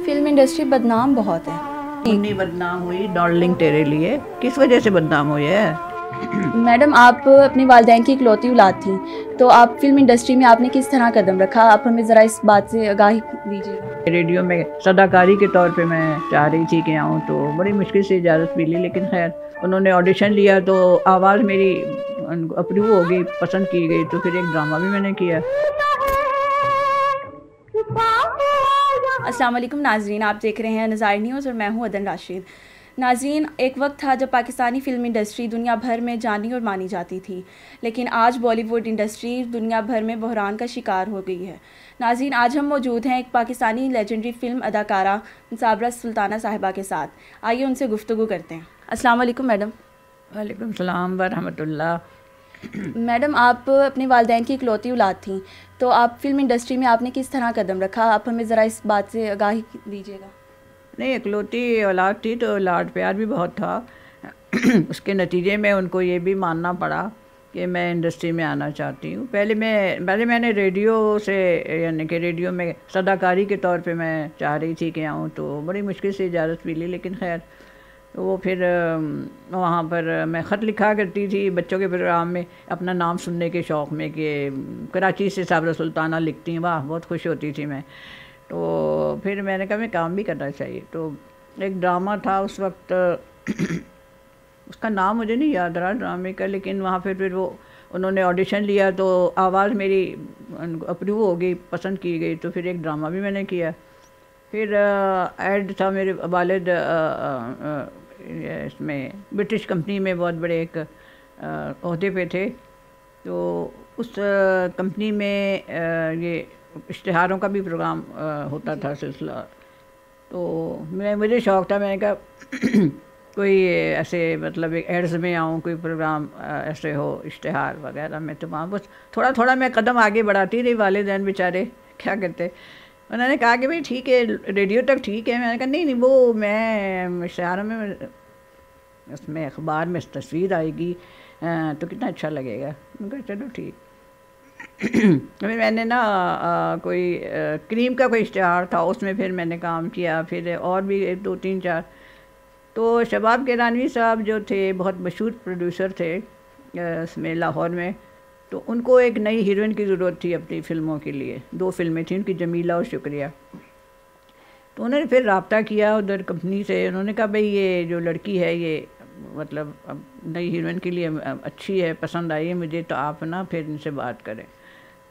Film industry بدنام بہت ہے. منی بدنام ہوئی ڈارلنگ تیرے لیے. کس وجہ سے بدنام ہوئی ہے؟ میڈم آپ اپنے والدین کی اکلوتی اولاد تھیں، تو آپ فلم انڈسٹری میں آپ نے کس طرح قدم رکھا؟ آپ ہمیں ذرا اس بات سے آگاہی دیجیے گا. ریڈیو میں صداکاری کے طور پہ میں چاہ رہی تھی کہ آؤں، تو بڑی مشکل سے اجازت ملی، لیکن خیر انہوں نے آڈیشن لیا تو آواز میری اپروو ہو گئی، پسند کی گئی، تو پھر ایک ڈرامہ بھی میں نے کیا. السلام علیکم ناظرین، آپ دیکھ رہے ہیں نظائر نیوز اور میں ہوں عدن راشد. ناظرین، ایک وقت تھا جب پاکستانی فلم انڈسٹری دنیا بھر میں جانی اور مانی جاتی تھی، لیکن آج بالی ووڈ انڈسٹری دنیا بھر میں بحران کا شکار ہو گئی ہے. ناظرین، آج ہم موجود ہیں ایک پاکستانی لیجنڈری فلم اداکارہ صابرہ سلطانہ صاحبہ کے ساتھ. آئیے ان سے گفتگو کرتے ہیں. السلام علیکم میڈم. وعلیکم السلام ورحمۃ اللہ. میڈم آپ اپنے والدین کی اکلوتی اولاد تھیں، تو آپ فلم انڈسٹری میں آپ نے کس طرح قدم رکھا؟ آپ ہمیں ذرا اس بات سے آگاہی دیجیے گا. نہیں، اکلوتی اولاد تھی تو لاڈ پیار بھی بہت تھا. اس کے نتیجے میں ان کو یہ بھی ماننا پڑا کہ میں انڈسٹری میں آنا چاہتی ہوں. پہلے میں نے ریڈیو سے، یعنی کہ ریڈیو میں صداکاری کے طور پہ میں چاہ رہی تھی کہ آؤں، تو بڑی مشکل سے اجازت ملی، لیکن خیر وہ پھر وہاں پر میں خط لکھا کرتی تھی بچوں کے پروگرام میں اپنا نام سننے کے شوق میں کہ کراچی سے صابرہ سلطانہ لکھتی ہیں. واہ، بہت خوش ہوتی تھی میں. تو پھر میں نے کہا میں کام بھی کرنا چاہیے. تو ایک ڈرامہ تھا اس وقت، اس کا نام مجھے نہیں یاد رہا ڈرامے کا، لیکن وہاں پھر وہ انہوں نے آڈیشن لیا تو آواز میری اپروو ہو گئی، پسند کی گئی، تو پھر ایک ڈرامہ بھی میں نے کیا. پھر ایڈ تھا، میرے والد اس میں برٹش کمپنی میں بہت بڑے ایک عہدے پہ تھے، تو اس کمپنی میں یہ اشتہاروں کا بھی پروگرام ہوتا تھا سلسلہ. تو مجھے شوق تھا، میں نے کہا کوئی ایسے مطلب ایڈز میں آؤں، کوئی پروگرام ایسے ہو اشتہار وغیرہ میں. تو وہاں بس تھوڑا تھوڑا میں قدم آگے بڑھاتی رہی. والدین بیچارے کیا کرتے، انہوں نے کہا کہ بھائی ٹھیک ہے ریڈیو تک ٹھیک ہے. میں نے کہا نہیں وہ میں اشتہاروں میں اس میں اخبار میں تصویر آئے گی تو کتنا اچھا لگے گا. میں کہا چلو ٹھیک. میں نے نا کوئی کریم کا کوئی اشتہار تھا، اس میں پھر میں نے کام کیا. پھر اور بھی 2 3 4. تو شباب کیرانوی صاحب جو تھے بہت مشہور پروڈیوسر تھے اس میں لاہور میں، تو ان کو ایک نئی ہیروئن کی ضرورت تھی اپنی فلموں کے لیے. 2 فلمیں تھیں ان کی، جمیلہ اور شکریہ. تو انہوں نے پھر رابطہ کیا ادھر کمپنی سے. انہوں نے کہا بھئی یہ جو لڑکی ہے یہ مطلب اب نئی ہیروئن کے لیے اچھی ہے، پسند آئی ہے مجھے، تو آپ نا پھر ان سے بات کریں.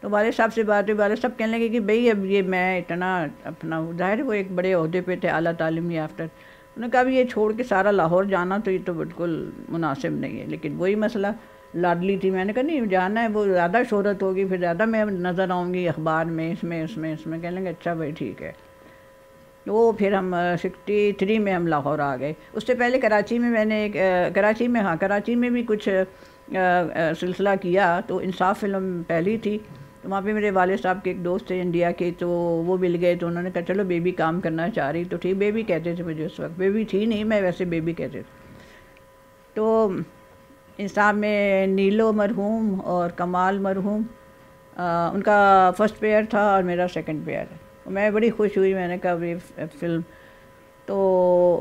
تو والد صاحب سے بات ہوئی. والد صاحب کہنے لگے کہ بھئی اب یہ میں اتنا اپنا، ظاہر وہ ایک بڑے عہدے پہ تھے، اعلیٰ تعلیم یافتہ. انہوں نے کہا اب یہ چھوڑ کے سارا لاہور جانا تو یہ تو بالکل مناسب نہیں ہے. لیکن وہی مسئلہ، لاڈلی تھی. میں نے کہا نہیں جانا ہے، وہ زیادہ شہرت ہوگی، پھر زیادہ میں نظر آؤں گی اخبار میں، اس میں. کہنے لگے اچھا بھائی ٹھیک ہے. وہ پھر ہم 63 میں ہم لاہور آ گئے. اس سے پہلے کراچی میں نے ایک کراچی میں بھی کچھ سلسلہ کیا. تو انصاف فلم پہلی تھی، تو وہاں پہ میرے والد صاحب کے ایک دوست تھے انڈیا کے، تو وہ مل گئے. تو انہوں نے کہا چلو بیبی کام کرنا چاہ رہی. تو ٹھیک، بیبی کہتے تھے مجھے اس وقت، بیبی تھی نہیں، میں ویسے بیبی کہتے تھے. تو انصاف میں نیلو مرحوم اور کمال مرحوم، ان کا فرسٹ پیئر تھا اور میرا سیکنڈ پیئر. میں بڑی خوش ہوئی. میں نے کہا یہ فلم، تو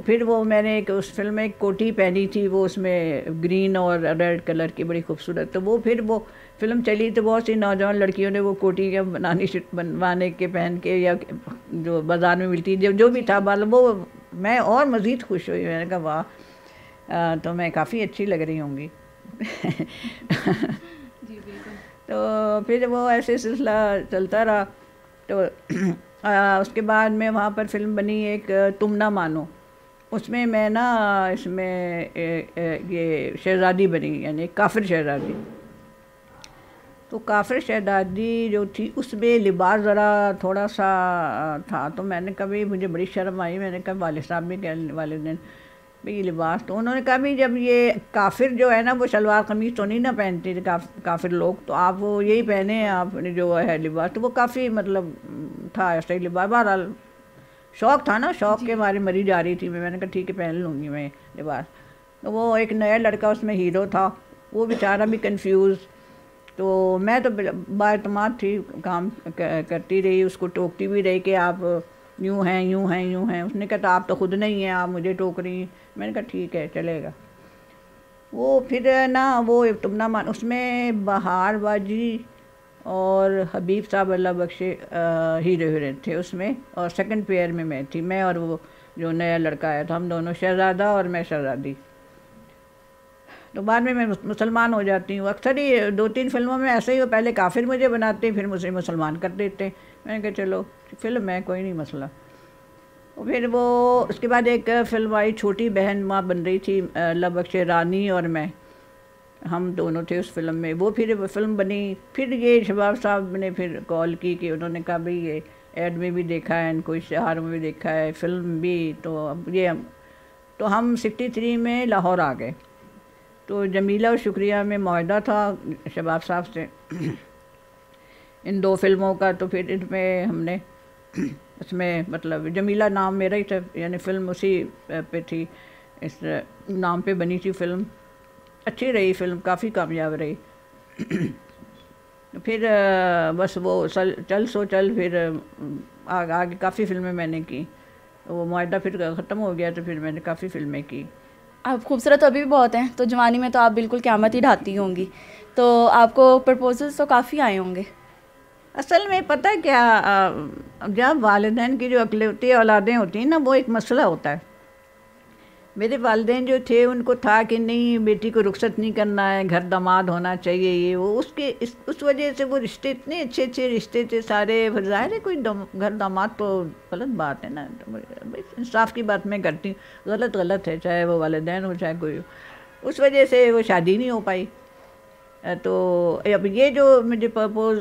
پھر وہ میں نے اس فلم میں ایک کوٹی پہنی تھی، وہ اس میں گرین اور ریڈ کلر کی بڑی خوبصورت. تو وہ پھر وہ فلم چلی تو بہت سی نوجوان لڑکیوں نے وہ کوٹی کے بنوانے کے پہن کے، یا جو بازار میں ملتی جو بھی تھا، وہ میں اور مزید خوش ہوئی. میں نے کہا واہ، تو میں کافی اچھی لگ رہی ہوں گی. جی بالکل. تو پھر وہ ایسے سلسلہ چلتا رہا. تو اس کے بعد میں وہاں پر فلم بنی ایک تم نہ مانو. اس میں نا اس میں یہ شہزادی بنی، یعنی کافر شہزادی. تو کافر شہزادی جو تھی اس میں لباس ذرا تھوڑا سا تھا. تو میں نے کہا بھی مجھے بڑی شرم آئی. میں نے کہا والد صاحب بھی والدین بھئی یہ لباس. تو انہوں نے کہا بھی جب یہ کافر جو ہے نا وہ شلوار قمیض تو نہیں نہ پہنتے کافر لوگ، تو آپ وہ یہی پہنے آپ نے جو ہے لباس. تو وہ کافی مطلب تھا ایسا ہی لباس. بہرحال شوق تھا نا، شوق کے بارے مری جا رہی تھی. میں نے کہا ٹھیک ہے پہن لوں گی میں لباس. تو وہ ایک نیا لڑکا اس میں ہیرو تھا، وہ بیچارہ بھی کنفیوز. تو میں تو با اعتماد تھی، کام کرتی رہی، اس کو ٹوکتی بھی رہی کہ آپ یوں ہیں یوں ہیں یوں ہیں. اس نے کہا تو آپ تو خود نہیں ہیں, آپ مجھے ٹوک رہی ہیں. میں نے کہا ٹھیک ہے چلے گا. وہ پھر نا وہ تم نہ مان, اس میں بہار باجی اور حبیب صاحب اللہ بخشے ہیرو ہیروئن تھے اس میں, اور سیکنڈ پیئر میں تھی, میں اور وہ جو نیا لڑکا آیا تھا, ہم دونوں, شہزادہ اور میں شہزادی. تو بعد میں مسلمان ہو جاتی ہوں. اکثر ہی 2-3 فلموں میں ایسے ہی, وہ پہلے کافر مجھے بناتے پھر مجھے مسلمان کر دیتے. میں نے کہا چلو فلم ہے کوئی نہیں مسئلہ. پھر وہ اس کے بعد ایک فلم آئی چھوٹی بہن ماں بن رہی تھی, اللہ بخشے, رانی اور میں, ہم دونوں تھے اس فلم میں. وہ پھر فلم بنی. پھر یہ شباب صاحب نے پھر کال کی کہ انہوں نے کہا بھئی یہ ایڈ میں بھی دیکھا ہے ان کو, اشتہار میں بھی دیکھا ہے, فلم بھی, تو اب یہ تو ہم 63 میں لاہور آ گئے. تو جمیلہ اور شکریہ میں معاہدہ تھا شباب صاحب سے ان 2 فلموں کا. تو پھر ان میں ہم نے اس میں مطلب جمیلہ نام میرا ہی تھا, یعنی فلم اسی پہ تھی, اس نام پہ بنی تھی فلم. اچھی رہی فلم, کافی کامیاب رہی. پھر بس وہ چل پھر آگے کافی فلمیں میں نے کی. وہ معاہدہ پھر ختم ہو گیا تو پھر میں نے کافی فلمیں کی. آپ خوبصورت ابھی بھی بہت ہیں, تو جوانی میں تو آپ بالکل قیامت ہی ڈھاتی ہوں گی, تو آپ کو پرپوزلس تو کافی آئے ہوں گے. اصل میں پتہ کیا, جب والدین کی جو اقلیتی اولادیں ہوتی ہیں نا, وہ ایک مسئلہ ہوتا ہے. میرے والدین جو تھے ان کو تھا کہ نہیں بیٹی کو رخصت نہیں کرنا ہے, گھر داماد ہونا چاہیے, یہ وہ اس وجہ سے وہ رشتے اتنے اچھے رشتے تھے سارے. ظاہر ہے کوئی گھر داماد تو غلط بات ہے نا, انصاف کی بات میں کرتی ہوں, غلط ہے, چاہے وہ والدین ہو چاہے کوئی ہو. اس وجہ سے وہ شادی نہیں ہو پائی. تو اب یہ جو مجھے پرپوز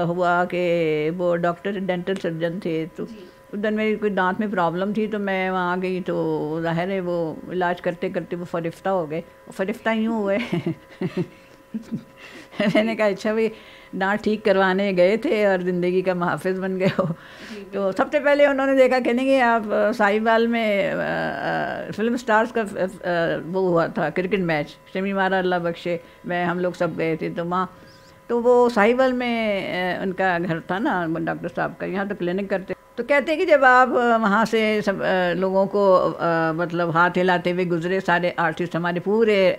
ہوا کہ وہ ڈاکٹر ڈینٹل سرجن تھے, تو ادھر میری کوئی دانت میں پرابلم تھی, تو میں وہاں گئی. تو ظاہر ہے وہ علاج کرتے کرتے وہ فرفتہ ہو گئے. فرفتہ یوں ہوئے میں نے کہا اچھا بھائی دانت ٹھیک کروانے گئے تھے اور زندگی کا محافظ بن گئے ہو. تو سب سے پہلے انہوں نے دیکھا, کہنے کہ آپ ساہیوال میں فلم سٹارز کا وہ ہوا تھا کرکٹ میچ, شمی مارا اللہ بخشے, میں ہم لوگ سب گئے تھے. تو وہاں تو وہ ساہیوال میں ان کا گھر تھا نا ڈاکٹر صاحب کا, یہاں تو کلینک کرتے. تو کہتے ہیں کہ جب آپ وہاں سے سب لوگوں کو مطلب ہاتھ ہلاتے ہوئے گزرے, سارے آرٹسٹ ہمارے پورے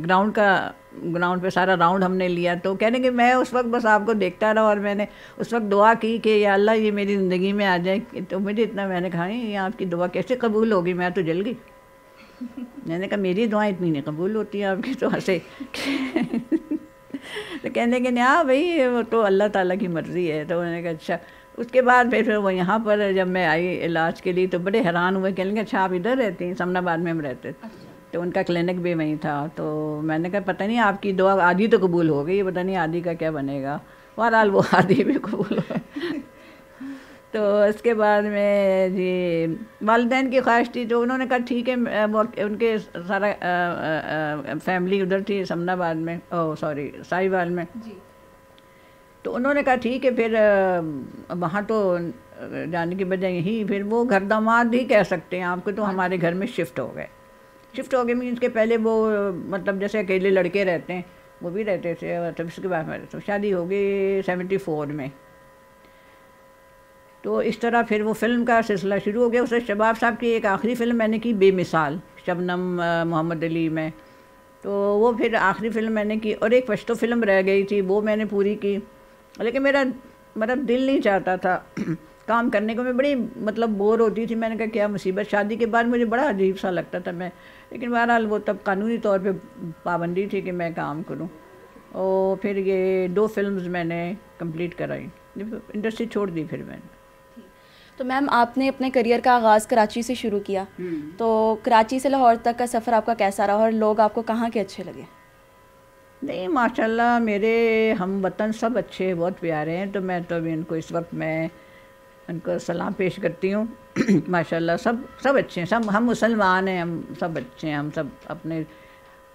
گراؤنڈ پہ سارا راؤنڈ ہم نے لیا. تو کہنے کہ میں اس وقت بس آپ کو دیکھتا رہا, اور میں نے اس وقت دعا کی کہ یا اللہ یہ میری زندگی میں آ جائے. تو مجھے اتنا, میں نے کہا یہ آپ کی دعا کیسے قبول ہوگی, میں تو جل گئی. میں نے کہا میری دعائیں اتنی نہیں قبول ہوتی ہیں آپ کی, تو ہنسے. تو کہنے کہ نہیں بھائی وہ تو اللہ تعالیٰ کی مرضی ہے. تو میں نے کہا اچھا. اس کے بعد پھر وہ یہاں پر جب میں آئی علاج کے لیے تو بڑے حیران ہوئے, کہنے کہ اچھا آپ ادھر رہتی ہیں, سمنا آباد میں ہم رہتے تھے. تو ان کا کلینک بھی وہیں تھا. تو میں نے کہا پتہ نہیں آپ کی دعا آدھی تو قبول ہو گئی, پتہ نہیں آدھی کا کیا بنے گا. بہرحال وہ آدھی بھی قبول ہو. تو اس کے بعد میں جی والدین کی خواہش تھی, تو انہوں نے کہا ٹھیک ہے. ان کے سارا فیملی ادھر تھی سمنا آباد میں, ساہیوال میں. تو انہوں نے کہا ٹھیک ہے. پھر وہاں تو جانے کی بجائے یہیں, پھر وہ گھر داماد ہی کہہ سکتے ہیں آپ کو, تو ہمارے گھر میں شفٹ ہو گئے. مینس کے پہلے وہ مطلب جیسے اکیلے لڑکے رہتے ہیں وہ بھی رہتے تھے, اور تب اس کے بعد تو شادی ہو گئی 74 میں. تو اس طرح پھر وہ فلم کا سلسلہ شروع ہو گیا. اس سے شباب صاحب کی ایک آخری فلم میں نے کی بے مثال, شبنم محمد علی میں. تو وہ پھر آخری فلم میں نے کی, اور ایک پشتو فلم رہ گئی تھی وہ میں نے پوری کی. لیکن میرا مطلب دل نہیں چاہتا تھا کام کرنے کو, میں بڑی مطلب بور ہوتی تھی. میں نے کہا کیا مصیبت, شادی کے بعد مجھے بڑا عجیب سا لگتا تھا میں. لیکن بہرحال وہ تب قانونی طور پہ پابندی تھی کہ میں کام کروں. اور پھر یہ 2 فلمز میں نے کمپلیٹ کرائی, انڈسٹری چھوڑ دی پھر میں نے. تو میم آپ نے اپنے کریئر کا آغاز کراچی سے شروع کیا, تو کراچی سے لاہور تک کا سفر آپ کا کیسا رہا, اور لوگ آپ کو کہاں کے اچھے لگے؟ نہیں ماشاءاللہ میرے ہم وطن سب اچھے, بہت پیارے ہیں. تو میں تو ابھی ان کو اس وقت میں ان کو سلام پیش کرتی ہوں. ماشاءاللہ سب اچھے ہیں, سب ہم مسلمان ہیں, ہم سب اچھے ہیں, ہم سب اپنے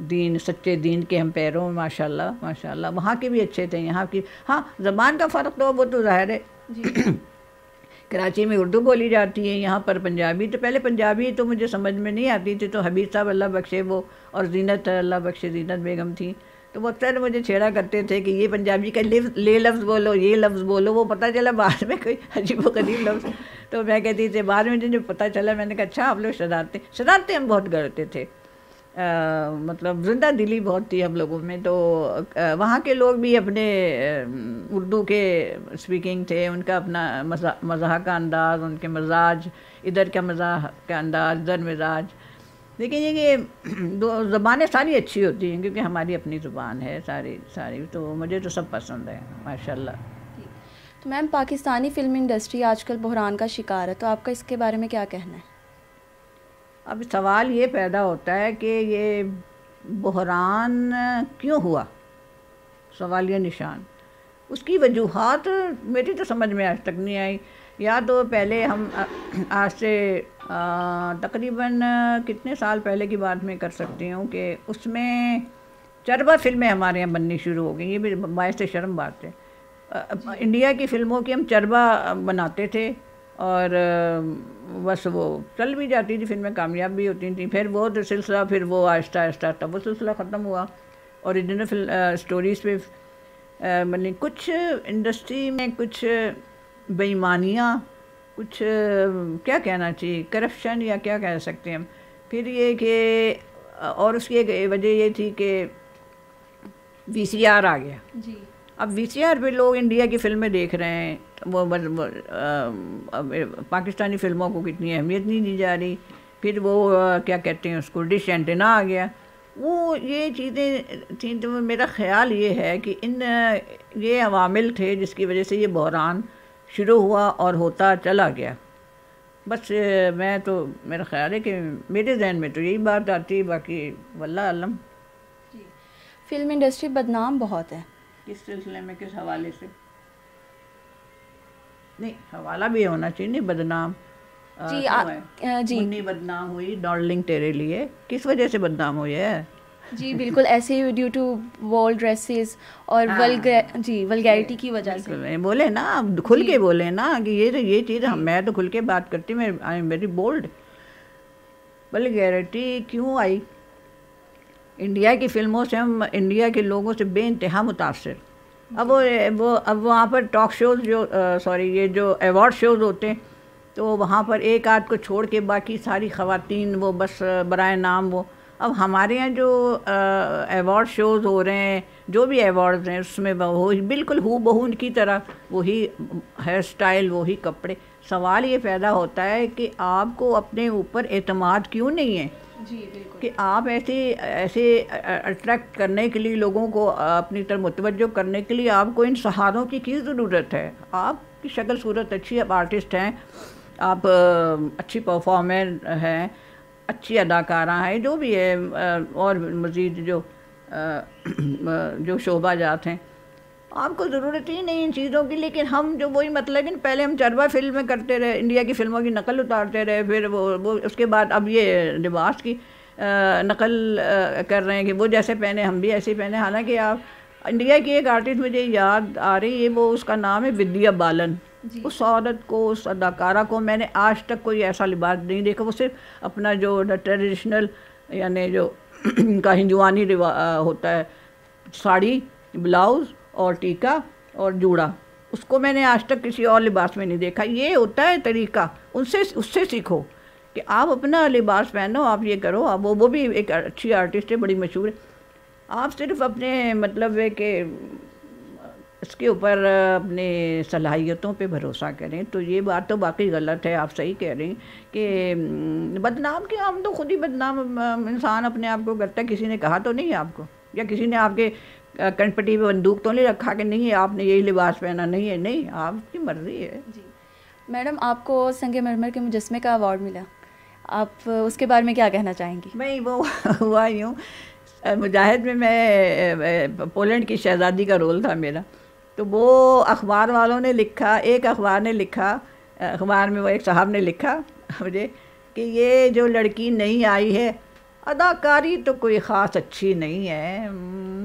دین سچے دین کے ہم پیروں. ماشاءاللہ وہاں کے بھی اچھے تھے, یہاں کی ہاں زبان کا فرق تو وہ تو ظاہر ہے. کراچی میں اردو بولی جاتی ہے, یہاں پر پنجابی. تو پہلے پنجابی تو مجھے سمجھ میں نہیں آتی تھی, تو حبیب صاحب اللہ بخشے وہ اور زینت اللہ بخشے, زینت بیگم تھی, تو وہ اکثر مجھے چھیڑا کرتے تھے کہ یہ پنجابی کا لے لفظ بولو، یہ لفظ بولو. وہ پتہ چلا بعد میں کوئی عجیب و غریب لفظ. تو میں کہتی تھی، بعد میں جو پتہ چلا میں نے کہا اچھا آپ لوگ شرارتیں ہم بہت کرتے تھے. مطلب زندہ دلی بہت تھی ہم لوگوں میں. تو وہاں کے لوگ بھی اپنے اردو کے اسپیکنگ تھے، ان کا اپنا مزاح کا انداز، ان کے مزاج، ادھر کا مزاح کا انداز، ادھر مزاج. لیکن یہ دو زبانیں ساری اچھی ہوتی ہیں کیونکہ ہماری اپنی زبان ہے ساری. تو مجھے تو سب پسند ہے ماشاء اللہ. تو میم پاکستانی فلم انڈسٹری آج کل بحران کا شکار ہے، تو آپ کا اس کے بارے میں کیا کہنا ہے؟ اب سوال یہ پیدا ہوتا ہے کہ یہ بحران کیوں ہوا، سوالیہ نشان. اس کی وجوہات میری تو سمجھ میں آج تک نہیں آئی. یا تو پہلے ہم آج سے تقریباً کتنے سال پہلے کی بات میں کر سکتی ہوں کہ اس میں چربا فلمیں ہمارے یہاں بننی شروع ہو گئیں. یہ بھی باعث شرم بات ہے. انڈیا کی فلموں کی ہم چربا بناتے تھے اور بس وہ چل بھی جاتی تھی، فلمیں کامیاب بھی ہوتی تھیں. پھر وہ سلسلہ پھر وہ آہستہ آہستہ تب وہ سلسلہ ختم ہوا. اوریجنل اسٹوریز پہ بنی. کچھ انڈسٹری میں کچھ بے ایمانیاں، کچھ کیا کہنا چاہیے، کرپشن یا کیا کہہ سکتے ہیں ہم. پھر یہ کہ اور اس کی ایک وجہ یہ تھی کہ وی سی آر آ گیا. جی. اب وی سی آر پہ لوگ انڈیا کی فلمیں دیکھ رہے ہیں. وہ پاکستانی فلموں کو کتنی اہمیت نہیں دی جا رہی. پھر وہ کیا کہتے ہیں اس کو، ڈش اینٹینا آ گیا. وہ یہ چیزیں تھیں. تو میرا خیال یہ ہے کہ یہ عوامل تھے جس کی وجہ سے یہ بحران شروع ہوا اور ہوتا چلا گیا. بس میں تو میرا خیال ہے کہ میرے ذہن میں تو یہی بات آتی. باقی واللہ علم. جی. فلم انڈسٹری بدنام بہت ہے. کس سلسلے میں، کس حوالے سے؟ نہیں، حوالہ بھی ہونا چاہیے. نہیں بدنام جی منی بدنام ہوئی ڈارلنگ تیرے لیے. کس وجہ سے بدنام ہوئی ہے؟ جی بالکل ایسے ہی ڈیو ٹو وال ڈریسز اور ولگیرٹی کی وجہ سے. بولے نا، کھل کے بولے نا کہ یہ چیز میں تو کھل کے بات کرتی ہوں. I am very bold. Vulgarity کیوں آئی؟ انڈیا کی فلموں سے ہم انڈیا کے لوگوں سے بے انتہا متاثر. اب وہاں پر ٹاک شوز یہ جو ایوارڈ شوز ہوتے ہیں تو وہاں پر ایک آدھ کو چھوڑ کے باقی ساری خواتین وہ بس برائے نام وہ. اب ہمارے یہاں جو ایوارڈ شوز ہو رہے ہیں، جو بھی ایوارڈز ہیں، اس میں وہی بالکل ہو بہو ان کی طرح وہی ہیئر سٹائل، وہی کپڑے. سوال یہ پیدا ہوتا ہے کہ آپ کو اپنے اوپر اعتماد کیوں نہیں ہے؟ جی بالکل. کہ آپ ایسے اٹریکٹ کرنے کے لیے، لوگوں کو اپنی طرف متوجہ کرنے کے لیے آپ کو ان سہاروں کی ضرورت ہے؟ آپ کی شکل صورت اچھی، آپ آرٹسٹ ہیں، آپ اچھی پرفارمر ہیں، اچھی اداکارہ ہیں، جو بھی ہے، اور مزید جو شعبہ جات ہیں، آپ کو ضرورت ہی نہیں ان چیزوں کی. لیکن ہم جو وہی مطلب کہ پہلے ہم چربا فلمیں کرتے رہے، انڈیا کی فلموں کی نقل اتارتے رہے. پھر وہ اس کے بعد اب یہ لباس کی نقل کر رہے ہیں کہ وہ جیسے پہنے ہم بھی ایسے پہنے. حالانکہ آپ انڈیا کی ایک آرٹسٹ مجھے یاد آ رہی ہے، وہ اس کا نام ہے ودیا بالن. اس عورت کو، اس اداکارہ کو میں نے آج تک کوئی ایسا لباس نہیں دیکھا. وہ صرف اپنا جو ٹریڈیشنل یعنی جو ان کا ہندوانی ہوتا ہے، ساڑی، بلاؤز اور ٹیکا اور جوڑا، اس کو میں نے آج تک کسی اور لباس میں نہیں دیکھا. یہ ہوتا ہے طریقہ. اس سے سیکھو کہ آپ اپنا لباس پہنو، آپ یہ کرو. آپ وہ بھی ایک اچھی آرٹسٹ ہے، بڑی مشہور ہے. آپ صرف اپنے مطلب ہے کہ اس کے اوپر اپنے صلاحیتوں پہ بھروسہ کریں. تو یہ بات تو باقی غلط ہے. آپ صحیح کہہ رہے ہیں کہ بدنام کے ہم تو خود ہی بدنام انسان اپنے آپ کو کرتا ہے. کسی نے کہا تو نہیں آپ کو، یا کسی نے آپ کے کنپٹی پہ بندوق تو نہیں رکھا کہ نہیں آپ نے یہی لباس پہنا. نہیں ہے، نہیں، آپ کی مرضی ہے. جی میڈم، آپ کو سنگ مرمر کے مجسمے کا ایوارڈ ملا، آپ اس کے بارے میں کیا کہنا چاہیں گی؟ میں وہ ہوا یوں، مجاہد میں پولینڈ کی شہزادی کا رول تھا میرا. تو وہ اخبار والوں نے لکھا، ایک اخبار نے لکھا، اخبار میں وہ ایک صاحب نے لکھا مجھے کہ یہ جو لڑکی نہیں آئی ہے، اداکاری تو کوئی خاص اچھی نہیں ہے،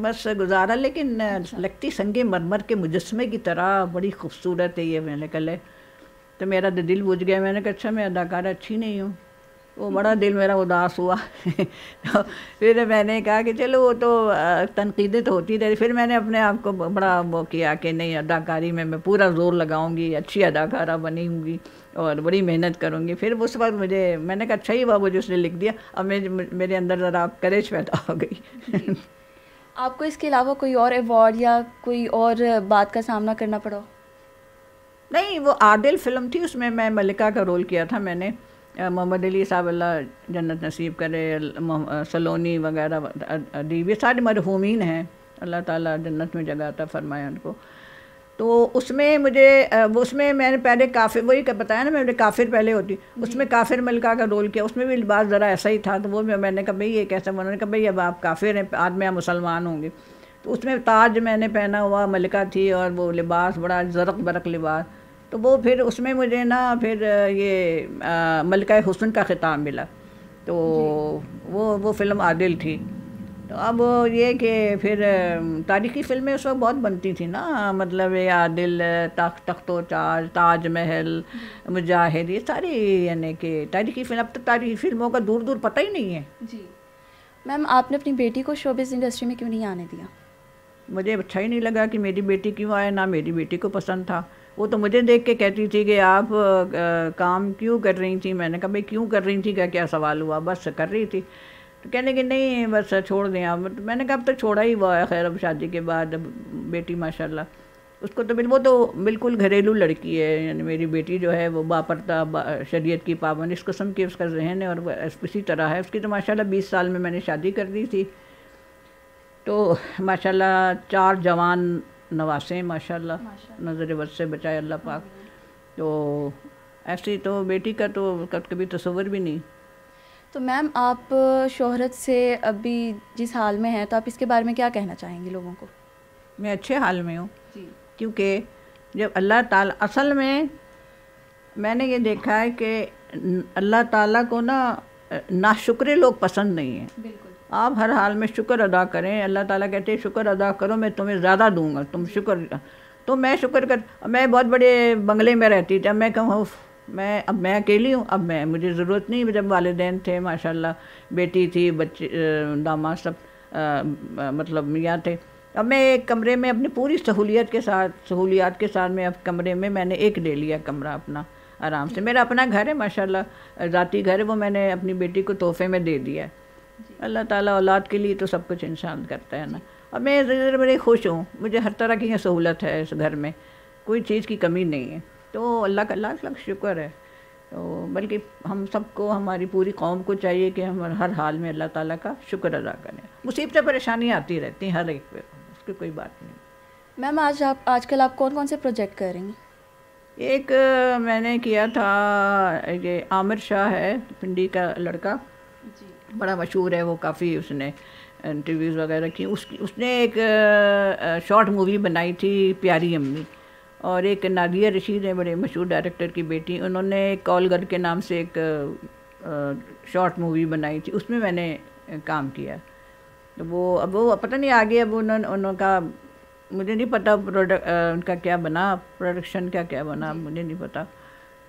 بس گزارا، لیکن لگتی سنگ مرمر کے مجسمے کی طرح بڑی خوبصورت ہے یہ. میں نے کہا تو میرا دل بجھ گیا. میں نے کہا اچھا میں اداکارہ اچھی نہیں ہوں. وہ بڑا دل میرا اداس ہوا. تو پھر میں نے کہا کہ چلو وہ تو تنقیدیں تو ہوتی رہی. پھر میں نے اپنے آپ کو بڑا وہ کیا کہ نہیں, اداکاری میں پورا زور لگاؤں گی, اچھی اداکارہ بنی ہوں گی اور بڑی محنت کروں گی. پھر اس وقت میں نے کہا اچھا ہی ہوا مجھے اس نے لکھ دیا. اب میرے اندر ذرا کریج پیدا ہو گئی. آپ کو اس کے علاوہ کوئی اور ایوارڈ یا کوئی اور بات کا سامنا کرنا پڑا؟ نہیں, وہ عادل فلم تھی, اس میں ملکہ کا رول کیا تھا میں نے. محمد علی صاحب اللہ جنت نصیب کرے, سلونی وغیرہ ادیب, یہ سارے مرحومین ہیں, اللہ تعالیٰ جنت میں جگہ عطا فرمائے ان کو. تو اس میں میں نے پہلے کافر, وہی بتایا نا میں نے کافر پہلے ہوتی, اس میں کافر ملکہ کا رول کیا. اس میں بھی لباس ذرا ایسا ہی تھا. تو وہ میں نے کہا بھئی یہ کیسا, انہوں نے کہا بھئی اب آپ کافر ہیں, بعد میں آپ مسلمان ہوں گے. تو اس میں تاج میں نے پہنا ہوا ملکہ تھی, اور وہ لباس بڑا زرق برق لباس. تو وہ پھر اس میں مجھے نا پھر یہ ملکہ حسن کا خطاب ملا. تو وہ فلم عادل تھی. تو اب یہ کہ پھر تاریخی فلمیں اس وقت بہت بنتی تھیں نا, مطلب یہ عادل, تخت و تاج, تاج محل, مجاہد, یہ ساری یعنی کہ تاریخی فلم. اب تو تاریخی فلموں کا دور دور پتہ ہی نہیں ہے. جی میم, آپ نے اپنی بیٹی کو شوبز انڈسٹری میں کیوں نہیں آنے دیا؟ مجھے اچھا ہی نہیں لگا کہ میری بیٹی کیوں آئے, نہ میری بیٹی کو پسند تھا. وہ تو مجھے دیکھ کے کہتی تھی کہ آپ کام کیوں کر رہی تھیں. میں نے کہا بھئی کیوں کر رہی تھی, کیا سوال ہوا, بس کر رہی تھی. تو کہنے کہ نہیں بس چھوڑ دیں آپ. میں نے کہا اب تو چھوڑا ہی ہوا ہے, خیر اب شادی کے بعد. بیٹی ماشاءاللہ اس کو تو وہ تو بالکل گھریلو لڑکی ہے, یعنی میری بیٹی جو ہے وہ باپردہ, شریعت کی پابند, اس قسم کی اس کا ذہن ہے, اور وہ اسی طرح ہے. اس کی تو ماشاءاللہ 20 سال میں نے شادی کر دی تھی. تو ماشاءاللہ 4 جوان نواسے ماشاءاللہ, نظر بد سے بچائے اللہ پاک. تو ایسی تو بیٹی کا تو کبھی تصور بھی نہیں. تو میم, آپ شہرت سے ابھی جس حال میں ہیں, تو آپ اس کے بارے میں کیا کہنا چاہیں گے لوگوں کو؟ میں اچھے حال میں ہوں. جی. کیونکہ جب اللہ تعالیٰ, اصل میں نے یہ دیکھا ہے کہ اللہ تعالیٰ کو ناشکرے لوگ پسند نہیں ہیں. بالکل. آپ ہر حال میں شکر ادا کریں. اللہ تعالیٰ کہتے ہیں شکر ادا کرو, میں تمہیں زیادہ دوں گا, تم شکر. تو میں شکر میں بہت بڑے بنگلے میں رہتی تھی. اب میں کہوں اب میں اکیلی ہوں, اب مجھے ضرورت نہیں. جب والدین تھے ماشاءاللہ, بیٹی تھی, بچے, داماد, سب مطلب میاں تھے. اب میں ایک کمرے میں اپنی پوری سہولیات کے ساتھ میں اب کمرے میں نے ایک لے لیا کمرہ اپنا آرام سے. میرا اپنا گھر ہے ماشاءاللہ, ذاتی گھر ہے, وہ میں نے اپنی بیٹی کو تحفے میں دے دیا ہے. اللہ تعالیٰ اولاد کے لیے تو سب کچھ انسان کرتا ہے نا. اب میں بڑے خوش ہوں, مجھے ہر طرح کی سہولت ہے اس گھر میں, کوئی چیز کی کمی نہیں ہے. تو اللہ کا لاکھ لاکھ شکر ہے. تو بلکہ ہم سب کو, ہماری پوری قوم کو چاہیے کہ ہم ہر حال میں اللہ تعالیٰ کا شکر ادا کریں. مصیبتیں پریشانیاں آتی رہتی ہیں ہر ایک پہ, اس کی کوئی بات نہیں. میم, آج کل آپ کون سے پروجیکٹ کر رہی ہیں؟ ایک میں نے کیا تھا, یہ عامر شاہ ہے پنڈی کا لڑکا, بڑا مشہور ہے وہ, کافی اس نے انٹرویوز وغیرہ کی. اس نے ایک شارٹ مووی بنائی تھی پیاری امی. اور ایک نادیہ رشید ہے, بڑے مشہور ڈائریکٹر کی بیٹی, انہوں نے کال گھر کے نام سے ایک شارٹ مووی بنائی تھی. اس میں نے کام کیا. تو وہ پتہ نہیں آگے, اب انہوں کا مجھے نہیں پتہ ان کا کیا بنا, پروڈکشن کیا بنا, مجھے نہیں پتہ.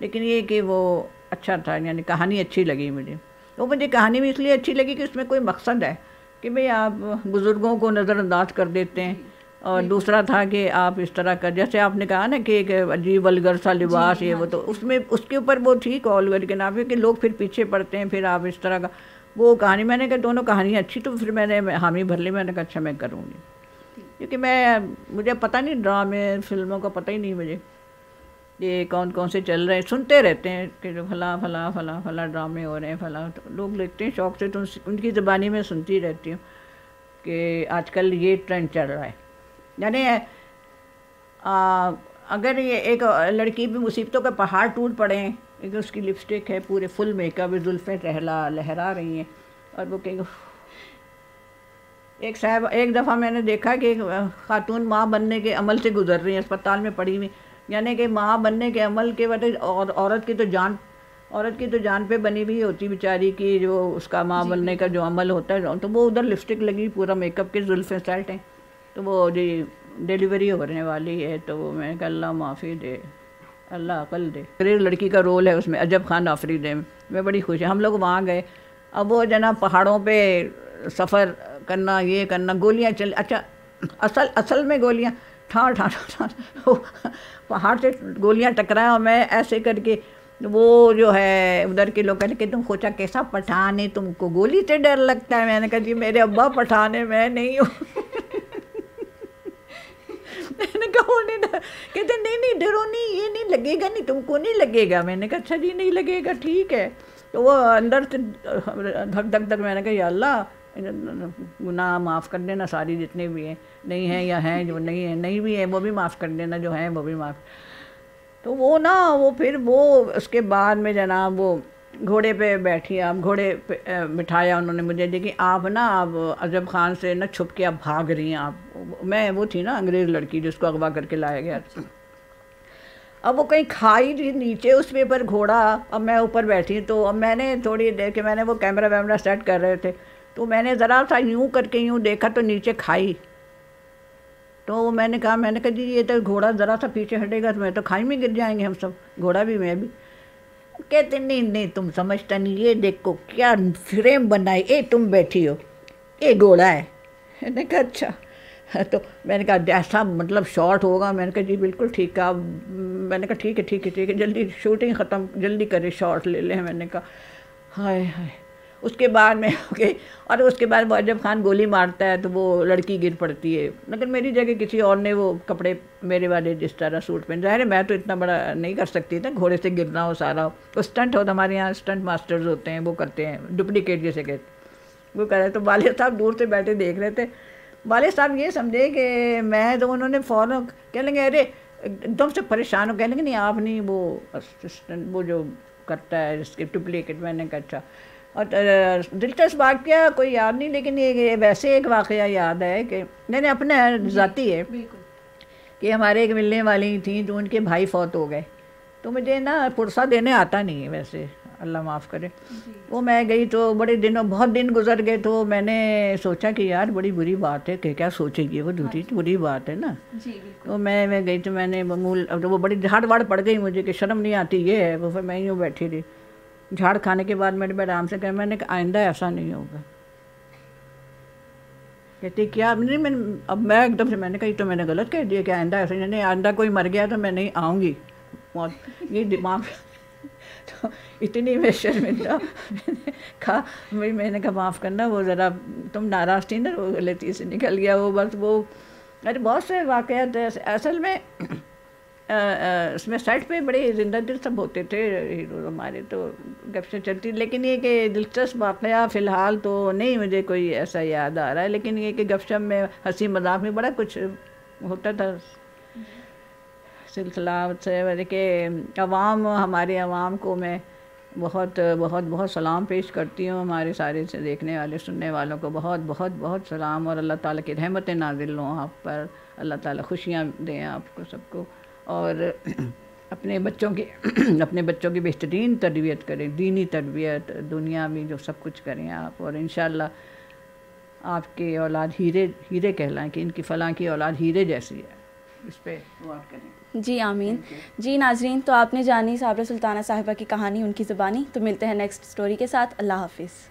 لیکن یہ کہ وہ اچھا تھا, یعنی کہانی اچھی لگی مجھے. وہ مجھے کہانی بھی اس لیے اچھی لگی کہ اس میں کوئی مقصد ہے کہ بھئی آپ بزرگوں کو نظر انداز کر دیتے ہیں. اور دوسرا تھا کہ آپ اس طرح کا, جیسے آپ نے کہا نا کہ ایک عجیب ولگر سا لباس, یہ وہ, تو اس کے اوپر وہ ٹھیک کال گر کے نام ہے کہ لوگ پھر پیچھے پڑتے ہیں. پھر آپ اس طرح کا وہ کہانی, میں نے کہا دونوں کہانیاں اچھی. تو پھر میں نے حامی بھر لی, میں نے کہا اچھا میں کروں گی. کیونکہ مجھے پتہ نہیں, ڈرامے فلموں کا پتہ ہی نہیں مجھے, یہ کون سے چل رہے ہیں, سنتے رہتے ہیں کہ جو فلاں ڈرامے ہو رہے ہیں, فلاں. تو لوگ لکھتے ہیں شوق سے, تو ان کی زبانی میں سنتی رہتی ہوں کہ آج کل یہ ٹرینڈ چل رہا ہے. یعنی اگر یہ ایک لڑکی بھی مصیبتوں کا پہاڑ ٹوٹ پڑے ہیں, ایک اس کی لپسٹک ہے, پورے فل میک اپ, زلفیں لہرا رہی ہیں, اور وہ کہ ایک دفعہ میں نے دیکھا کہ خاتون ماں بننے کے عمل سے گزر رہی ہیں, اسپتال میں پڑی ہوئی. یعنی کہ ماں بننے کے عمل کے وجہ, اور عورت کی تو جان پہ بنی ہوئی ہوتی بیچاری کی, جو اس کا ماں بننے کا جو عمل ہوتا ہے. تو وہ ادھر لپسٹک لگی, پورا میک اپ کے, زلفیں سیٹ ہیں. تو وہ جی ڈیلیوری ہونے والی ہے, تو وہ میں نے کہا اللہ معافی دے. اللہ عقل دے. انگریز لڑکی کا رول ہے اس میں, عجب خان آفریدی میں بڑی خوش ہوں. ہم لوگ وہاں گئے, اب وہ جناب پہاڑوں پہ سفر کرنا, یہ کرنا, گولیاں چل, اچھا اصل میں گولیاں ٹھان پہاڑ سے گولیاں ٹکرائیں, اور میں ایسے کر کے, وہ جو ہے ادھر کے لوگ کہتے کہ تم سوچا کیسا پٹھان ہے, تم کو گولی سے ڈر لگتا ہے. میں نے کہا جی میرے ابا پٹھان ہے, میں نہیں ہوں. میں نے کہا کہتے نہیں ڈرو نہیں, یہ نہیں لگے گا, نہیں تم کو نہیں لگے گا. میں نے کہا اچھا جی نہیں لگے گا, ٹھیک ہے. تو وہ اندر سے دھک دھک دھک, میں نے کہا یا اللہ گناہ معاف کر دینا ساری جتنے بھی ہیں, نہیں ہیں یا ہیں, جو نہیں ہیں نہیں بھی ہیں وہ بھی معاف کر دینا, جو ہیں وہ بھی معاف. تو وہ نا وہ پھر وہ اس کے بعد میں جناب وہ گھوڑے پہ بیٹھی, آپ گھوڑے پہ بٹھایا انہوں نے مجھے, دیکھیں آپ نا آپ عجب خان سے نا چھپ کے آپ بھاگ رہی ہیں. آپ میں وہ تھی نا انگریز لڑکی جس کو اغوا کر کے لایا گیا. اب وہ کہیں کھائی تھی نیچے اس پہ پر گھوڑا, اب میں اوپر بیٹھی. تو اب میں نے تھوڑی دیر کے میں نے وہ کیمرہ ویمرہ سیٹ کر رہے تھے, تو میں نے ذرا سا یوں کر کے یوں دیکھا تو نیچے کھائی. تو میں نے کہا جی یہ تو گھوڑا ذرا سا پیچھے ہٹے گا تو میں تو کھائی میں گر جائیں گے ہم سب, گھوڑا بھی میں بھی. کہتے نہیں تم سمجھتا نہیں, یہ دیکھو کیا فریم بنائی, اے تم بیٹھی ہو, اے گھوڑا ہے. میں نے کہا اچھا. تو میں نے کہا جیسا مطلب شارٹ ہوگا. میں نے کہا جی بالکل ٹھیک ہے. میں نے کہا ٹھیک ہے جلدی شوٹنگ ختم جلدی کرے, شارٹ لے لیں. میں نے کہا ہائے ہائے. اس کے بعد میں گئی, اور اس کے بعد وہ عجب خان گولی مارتا ہے تو وہ لڑکی گر پڑتی ہے. لیکن میری جگہ کسی اور نے وہ کپڑے میرے والے جس طرح سوٹ پہن, ظاہر ہے میں تو اتنا بڑا نہیں کر سکتی تھا, گھوڑے سے گرنا ہو سارا ہو. تو اسٹنٹ ہوتا, ہمارے یہاں اسٹنٹ ماسٹرز ہوتے ہیں, وہ کرتے ہیں ڈپلیکیٹ جیسے کہتے, وہ کر رہے. تو والد صاحب دور سے بیٹھے دیکھ رہے تھے. والد صاحب یہ سمجھے کہ میں, تو انہوں نے فوراً کہہ لیں گے ارے ایک دم سے پریشان ہو, کہہ لیں گے نہیں آپ نہیں, وہ اسسٹنٹ وہ جو کرتا ہے اس کے ڈپلیکیٹ. میں نے کہا اچھا. اور دلچسپ واقعہ کوئی یاد نہیں, لیکن یہ ویسے ایک واقعہ یاد ہے کہ میں نے اپنے ذاتی ہے کہ ہمارے ایک ملنے والی تھیں تو ان کے بھائی فوت ہو گئے. تو مجھے نا پرسہ دینے آتا نہیں ہے ویسے, اللہ معاف کرے. وہ میں گئی تو بڑے بہت دن گزر گئے, تو میں نے سوچا کہ یار بڑی بری بات ہے, کہ کیا سوچے گی وہ, دوسری بری بات ہے نا. تو میں گئی تو میں نے معمول, اب وہ بڑی جھاڑ واڑ پڑ گئی مجھے کہ شرم نہیں آتی یہ ہے. وہ پھر میں یوں بیٹھی رہی. جھاڑ کھانے کے بعد میرے آرام سے کہا, میں نے کہا آئندہ ایسا نہیں ہوگا. کہتی کیا, نہیں میں اب میں ایک دم سے میں نے کہا تو میں نے غلط کہہ دیا کہ آئندہ ایسا نہیں, آئندہ کوئی مر گیا تو میں نہیں آؤں گی. یہ دماغ تو اتنی میں شرمندہ. میں نے کہا میں نے کہا معاف کرنا, وہ ذرا تم ناراض تھی نا, وہ غلطی سے نکل گیا وہ. بس وہ ارے بہت سے واقعات اصل میں اس میں سیٹ پہ بڑے زندہ دل سب ہوتے تھے ہیرو ہمارے, تو گپ سے چلتی. لیکن یہ کہ دلچسپ واقعہ فی الحال تو نہیں مجھے کوئی ایسا یاد آ رہا ہے, لیکن یہ کہ گپ شپ میں ہنسی مذاق میں بڑا کچھ ہوتا تھا سلسلہ سے. کہ عوام, ہمارے عوام کو میں بہت بہت بہت سلام پیش کرتی ہوں. ہمارے سارے سے دیکھنے والے سننے والوں کو بہت بہت بہت سلام, اور اللہ تعالیٰ کی رحمتیں نازل ہوں آپ پر, اللہ تعالیٰ خوشیاں دیں آپ کو سب کو, اور اپنے بچوں کی بہترین تربیت کریں, دینی تربیت, دنیا میں جو سب کچھ کریں آپ, اور انشاءاللہ آپ کی اولاد ہیرے کہلائیں کہ ان کی فلاں کی اولاد ہیرے جیسی ہے. اس پہ غور کریں. جی آمین. جی ناظرین, تو آپ نے جانی صابرہ سلطانہ صاحبہ کی کہانی ان کی زبانی. تو ملتے ہیں نیکسٹ سٹوری کے ساتھ. اللہ حافظ.